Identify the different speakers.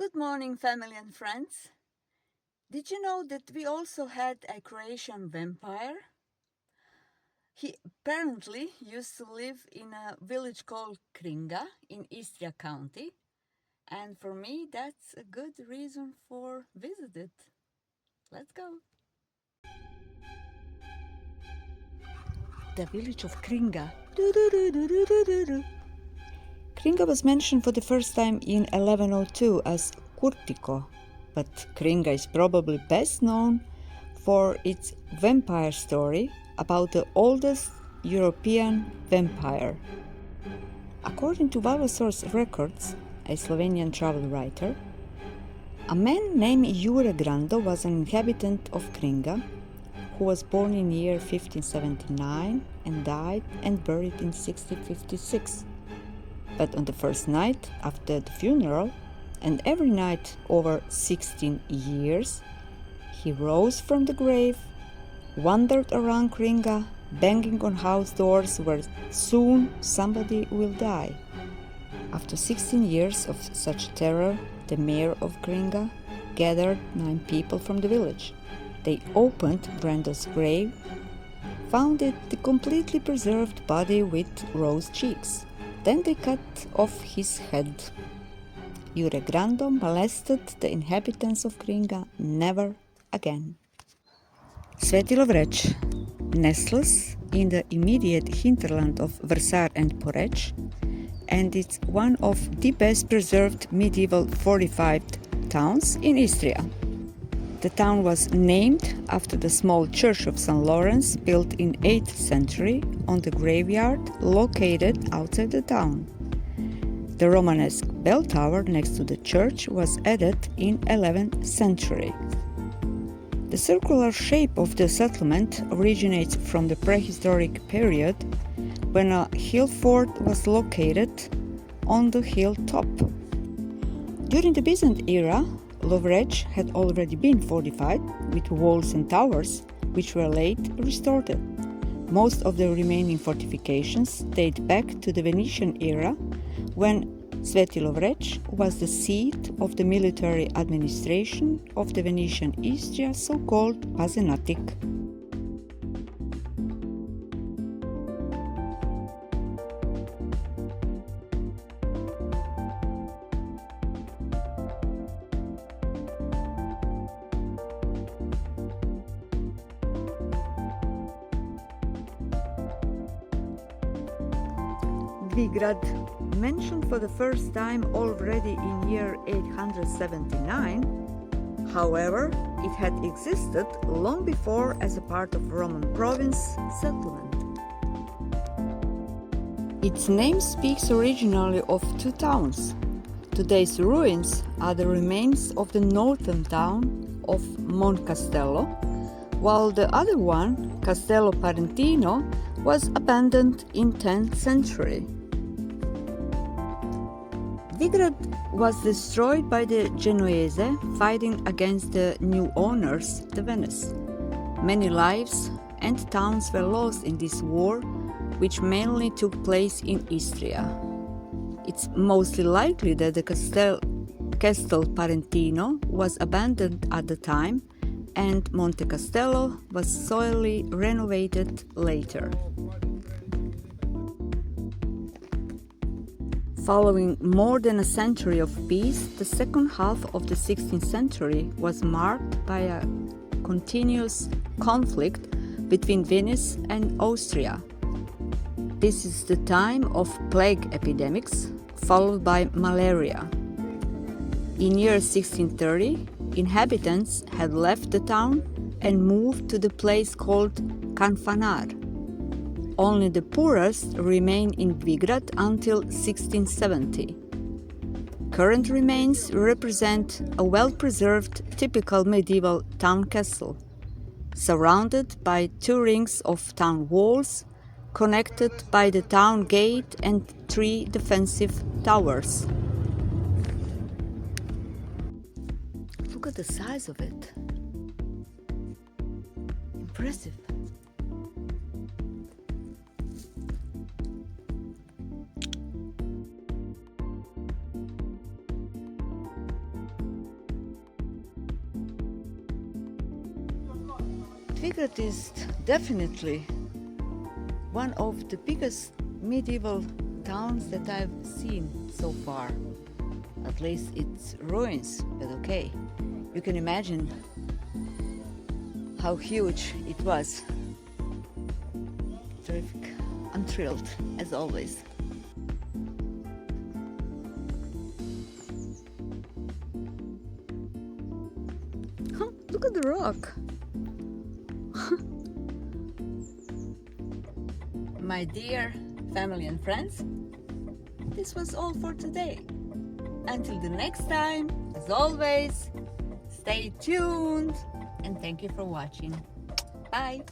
Speaker 1: Good morning, family and friends. Did you know that we also had a Croatian vampire? He apparently used to live in a village called Kringa in Istria County, and for me, that's a good reason for visit it. Let's go. The village of Kringa. Kringa was mentioned for the first time in 1102 as Kurtiko, but Kringa is probably best known for its vampire story about the oldest European vampire. According to Valosaur's records, a Slovenian travel writer, a man named Jure Grando was an inhabitant of Kringa who was born in year 1579 and died and buried in 1656. But on the first night after the funeral, and every night over 16 years, he rose from the grave, wandered around Kringa, banging on house doors where soon somebody will die. After 16 years of such terror, the mayor of Kringa gathered 9 people from the village. They opened Grando's grave, found it the completely preserved body with rose cheeks. Then they cut off his head. Jure Grando molested the inhabitants of Kringa never again. Sveti Lovreć nestles in the immediate hinterland of Vrsar and Poreč, and it's one of the best preserved medieval fortified towns in Istria. The town was named after the small church of St. Lawrence built in 8th century on the graveyard located outside the town. The Romanesque bell tower next to the church was added in 11th century. The circular shape of the settlement originates from the prehistoric period when a hill fort was located on the hilltop. During the Byzantine era, Lovreć had already been fortified with walls and towers, which were later restored. Most of the remaining fortifications date back to the Venetian era, when Sveti Lovreć was the seat of the military administration of the Venetian Istria, so-called Pazenatic. Dvigrad, mentioned for the first time already in year 879, however, it had existed long before as a part of Roman province settlement. Its name speaks originally of 2 towns. Today's ruins are the remains of the northern town of Moncastello, while the other one, Castello Parentino, was abandoned in 10th century. Dvigrad was destroyed by the Genoese fighting against the new owners, the Venice. Many lives and towns were lost in this war, which mainly took place in Istria. It's mostly likely that the Castel Parentino was abandoned at the time, and Monte Castello was solely renovated later. Following more than a century of peace, the second half of the 16th century was marked by a continuous conflict between Venice and Austria. This is the time of plague epidemics, followed by malaria. In year 1630, inhabitants had left the town and moved to the place called Kanfanar. Only the poorest remained in Dvigrad until 1670. Current remains represent a well-preserved typical medieval town castle, surrounded by 2 rings of town walls, connected by the town gate and 3 defensive towers. Look at the size of it. Impressive. Dvigrad is definitely one of the biggest medieval towns that I've seen so far. At least it's ruins, but okay. You can imagine how huge it was. Terrific. I'm thrilled, as always. Huh, look at the rock. My dear family and friends, this was all for today. Until the next time, as always, stay tuned and thank you for watching. Bye!